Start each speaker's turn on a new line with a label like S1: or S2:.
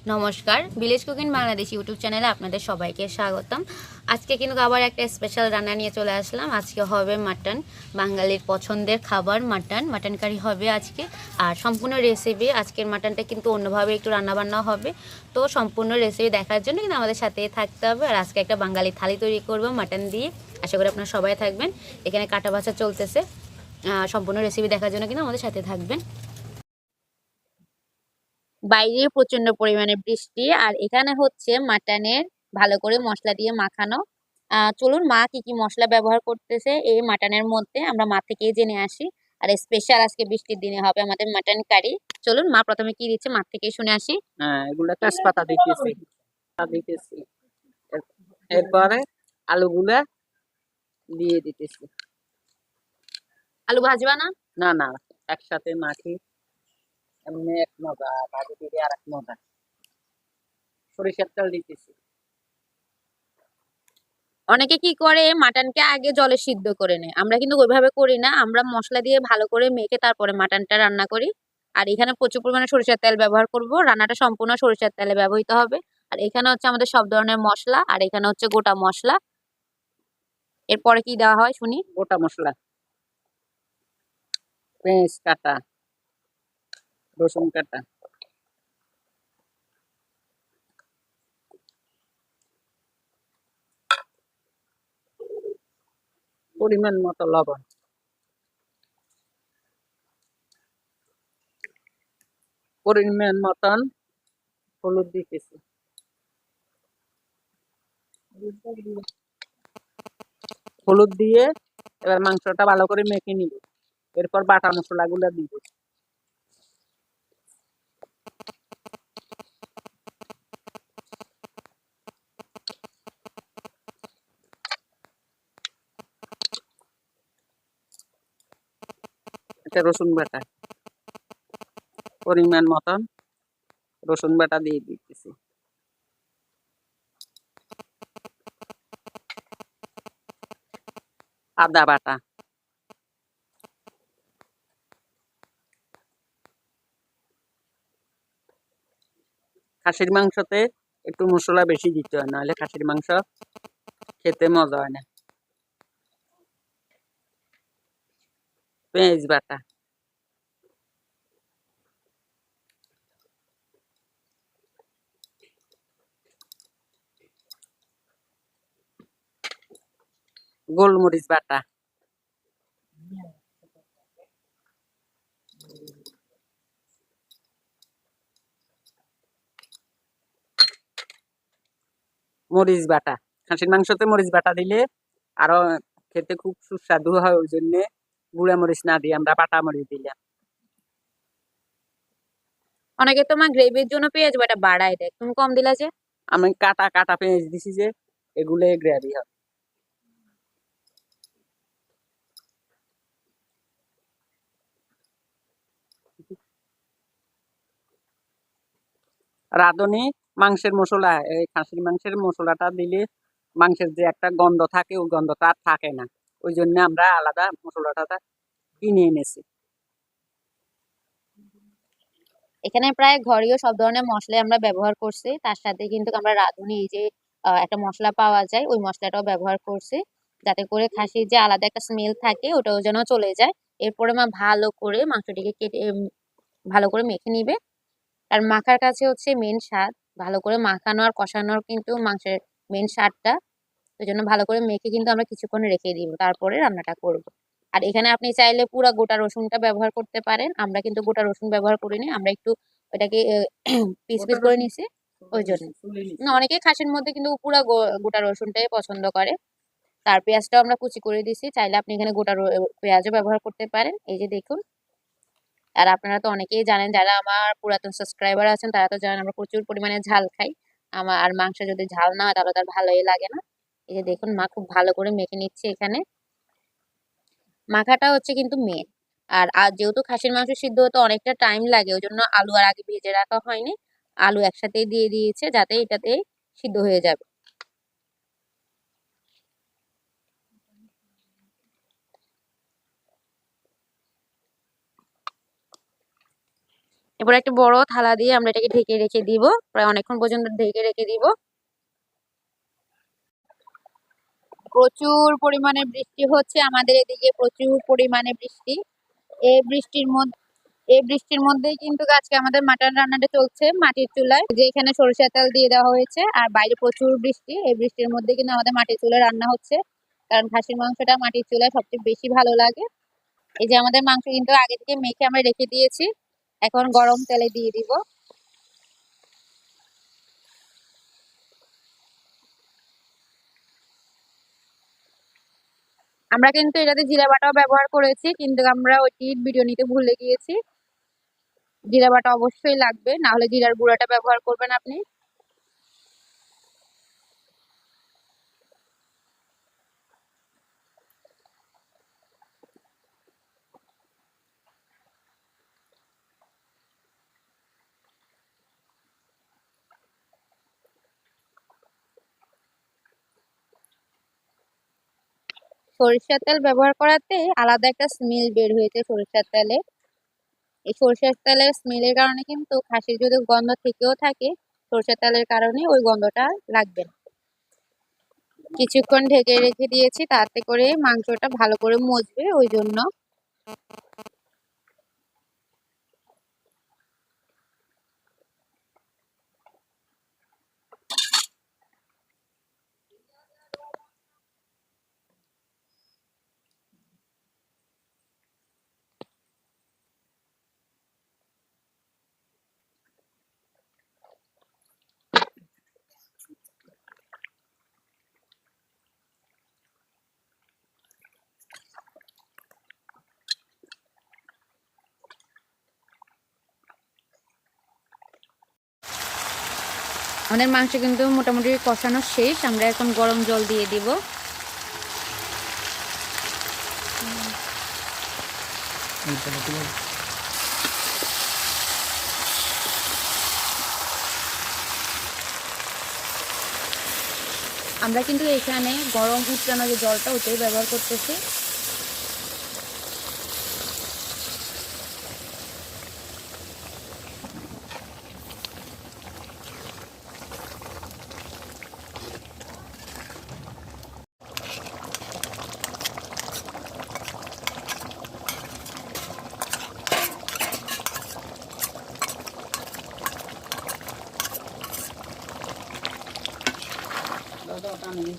S1: নমস্কার, village cooking Bangladesh YouTube চ্যানেলে আপনাদের সবাইকে স্বাগতম। আজকে কিন্তু আবার একটা স্পেশাল রান্না নিয়ে চলে আসলাম। আজকে হবে মাটন, বাঙালির পছন্দের খাবার মাটন কারি হবে আজকে। আর সম্পূর্ণ রেসিপি, আজকের মাটনটা কিন্তু অন্যভাবে একটু রান্নাবান্না হবে। তো সম্পূর্ণ রেসিপি দেখার জন্য কিন্তু আমাদের সাথেই থাকতে হবে। আর আজকে একটা বাঙালি থালি তৈরি করবো মাটন দিয়ে। আশা করি আপনারা সবাই থাকবেন। এখানে কাটা বাছা চলতেছে। সম্পূর্ণ রেসিপি দেখার জন্য কিন্তু আমাদের সাথে থাকবেন। বাইরে প্রচন্ড পরিমাণে বৃষ্টি, আর এখানে হচ্ছে মাটনের ভালো করে মশলা দিয়ে মাখানো। চলুন মা কি কি মশলা ব্যবহার করতেছে এই মাটনের মধ্যে আমরা মা থেকেই জেনে আসি। আর স্পেশাল আজকে বৃষ্টির দিনে হবে আমাদের মাটন কারি। চলুন মা প্রথমে কি দিচ্ছে মা থেকেই শুনে আসি।
S2: হ্যাঁ, এগুলা তেজপাতা দিতেছি। দিতেছি। এরপরে আলুগুলা দিয়ে দিতেছি।
S1: আলু ভাজবা না?
S2: না না, একসাথে মাখি। এমনি এক মজা, ভাজি দিলে আর এক মজা। সরিষার তেল দিতেছি।
S1: অনেকে কি করে মাটনকে আগে জলে সিদ্ধ করে নেয়, আমরা কিন্তু ওইভাবে করি না। আমরা মশলা দিয়ে ভালো করে মেখে তারপরে মাটনটা রান্না করি। আর এখানে প্রচুর পরিমাণে সরিষার তেল ব্যবহার করব, রান্নাটা সম্পূর্ণ সরিষার তেলে ব্যবহৃত হবে। আর এখানে হচ্ছে আমাদের সব ধরনের মশলা, আর এখানে হচ্ছে গোটা মশলা। এরপরে কি দেওয়া হয় শুনি।
S2: গোটা মশলা, পেঁয়াজ কাটা, রসুন কাটা, পরিমাণ মতো লবণ, পরিমাণ মতন হলুদ দিতেছি। হলুদ দিয়ে এবার মাংসটা ভালো করে মেখে নিব। এরপর বাটা মশলাগুলো দিব। এটা রসুন বাটা, পরিমাণ মতন রসুন বাটা দিয়ে দিতেছি। আদা বাটা, খাসির মাংসতে একটু মশলা বেশি দিতে হয়, নাহলে খাসির মাংস খেতে মজা হয় না। পেঁয়াজ বাটা, গোলমরিচ বাটা, মরিচ বাটা। খাসির মাংসতে মরিচ বাটা দিলে আরো খেতে খুব সুস্বাদু হয়, ওই জন্য গুঁড়া মরিচ না দিয়ে আমরা বাটা মরিচ দিলাম।
S1: অনেকে তোমার গ্রেভির জন্য পেঁয়াজ বাটা বাড়ায় দেয়, তুমি কম দিলা যে?
S2: আমি কাটা কাটা পেঁয়াজ দিছি যে এগুলো গ্রেভি হবে। রাঁধুনি মাংসের মশলা, এই খাসির মাংসের মশলাটা দিলে মাংসের যে একটা গন্ধ থাকে ওই গন্ধটা আর থাকে না। ওই জন্য আমরা আলাদা মশলাটা কিনে এনেছি।
S1: এখানে প্রায় ঘরীয় সব ধরনের মশলাই আমরা ব্যবহার করছি, তার সাথে কিন্তু আমরা রাঁধুনি এই যে একটা মশলা পাওয়া যায় ওই মশলাটাও ব্যবহার করছি, যাতে করে খাসির যে আলাদা একটা স্মেল থাকে ওটাও যেন চলে যায়। এরপরে মা ভালো করে মাংসটিকে কেটে ভালো করে মেখে নিবে। আর মাখার কাছে হচ্ছে মেন স্বাদ, ভালো করে মাখানো আর কষানোর কিন্তু মাংসের মেন স্বাদটা। ওই জন্য ভালো করে মেখে কিন্তু আমরা কিছুক্ষণ রেখে দিব, তারপরে রান্নাটা করব। আর এখানে আপনি চাইলে পুরা গোটা রসুনটা ব্যবহার করতে পারেন, আমরা কিন্তু গোটা রসুন ব্যবহার করিনি, আমরা একটু ওটাকে পিস পিস করে নিছি ওই জন্য। না, অনেকে খাসির মধ্যে কিন্তু পুরা গোটা রসুনটাই পছন্দ করে। তার পেঁয়াজটাও আমরা কুচি করে দিছি, চাইলে আপনি এখানে গোটা পেঁয়াজও ব্যবহার করতে পারেন। এই যে দেখুন। আর আপনারা তো অনেকেই জানেন, যারা আমার পুরাতন সাবস্ক্রাইবার আছেন তারা তো জানেন আমরা প্রচুর পরিমাণে ঝাল খাই। আমার আর মাংস যদি ঝাল না হয় তাহলে তার ভালোই লাগে না। এই যে দেখুন মা খুব ভালো করে মেখে নিচ্ছে এখানে। মাখাটা হচ্ছে কিন্তু মেন। আর আর যেহেতু খাসির মাংস সিদ্ধ হতে অনেকটা টাইম লাগে, ওই জন্য আলু আর আগে ভেজে রাখা হয়নি। আলু একসাথেই দিয়ে দিয়েছে যাতে এটাতে সিদ্ধ হয়ে যাবে। এবার একটা বড় থালা দিয়ে আমরা এটাকে ঢেকে রেখে দিব, প্রায় অনেকক্ষণ পর্যন্ত ঢেকে রেখে দিব। প্রচুর পরিমাণে বৃষ্টি হচ্ছে আমাদের এদিকে, প্রচুর পরিমাণে বৃষ্টি। এই বৃষ্টির মধ্যে এই বৃষ্টির মধ্যেই কিন্তু আজকে আমাদের মাটন রান্নাটা চলছে মাটির চুলায়, যে এখানে সরিষার তেল দিয়ে দেওয়া হয়েছে। আর বাইরে প্রচুর বৃষ্টি, এই বৃষ্টির মধ্যে কিন্তু আমাদের মাটির চুলায় রান্না হচ্ছে, কারণ খাসির মাংসটা মাটির চুলায় সবচেয়ে বেশি ভালো লাগে। এই যে আমাদের মাংস কিন্তু আগে থেকে মেখে আমরা রেখে দিয়েছি, এখন গরম তেলে দিয়ে দিব। আমরা কিন্তু এটাতে জিরা বাটাও ব্যবহার করেছি, কিন্তু আমরা ওইটি ভিডিও নিতে ভুলে গিয়েছি। জিরা বাটা অবশ্যই লাগবে, না হলে জিরার গুঁড়াটা ব্যবহার করবেন আপনি। সরিষার তেল ব্যবহার করাতে আলাদা একটা স্মেল বের হয়েছে সরিষার তেলে। এই সরিষার তেলের স্মেলের কারণে কিন্তু খাসির যদি গন্ধ থেকেও থাকে, সরিষার তেলের কারণে ওই গন্ধটা লাগবে না। কিছুক্ষণ ঢেকে রেখে দিয়েছি, তাতে করে মাংসটা ভালো করে মজবে ওই জন্য। আমাদের মাংস কিন্তু মোটামুটি কষানো শেষ, আমরা এখন গরম জল দিয়ে দিব। আমরা কিন্তু এখানে গরম উচ্চানো যে জলটা ওটাই ব্যবহার করতেছি।
S2: দাও দাও টানে